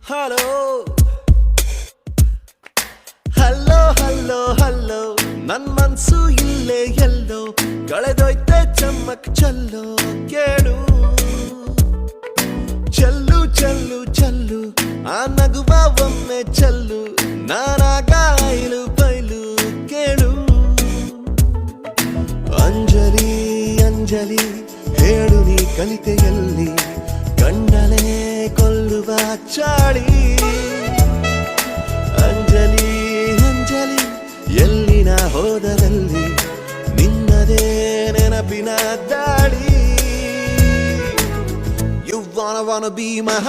hello hello hello hello ನನ್ ಮನ್ಸು ಇಲ್ಲೇ ಎಲ್ಲೋ ಕಳೆದೋಯ್ತೆ ಚಮ್ಮಕ್ ಚಲ್ಲೋ ಕೇಳು ಚಲ್ಲು ಚಲ್ಲು ಚಲ್ಲು ಆ ನಗುವ ಒಮ್ಮೆ ಚಲ್ಲು ನಾನಾಗ ಐಲು ಬೈಲು ಕೇಳು ಅಂಜಲಿ ಅಂಜಲಿ ಹೇಳು ನೀ ಕಲಿತೆಯಲ್ಲಿ ಗಂಡಲೇ ಕೊಲ್ಲುವ ಚಾಳಿ ಅಂಜಲಿ ಅಂಜಲಿ ಎಲ್ಲಿನ ಹೋದರಲ್ಲಿ ನಿನ್ನದೇ ನೆನಪಿನ ದಾಳಿ You wanna be my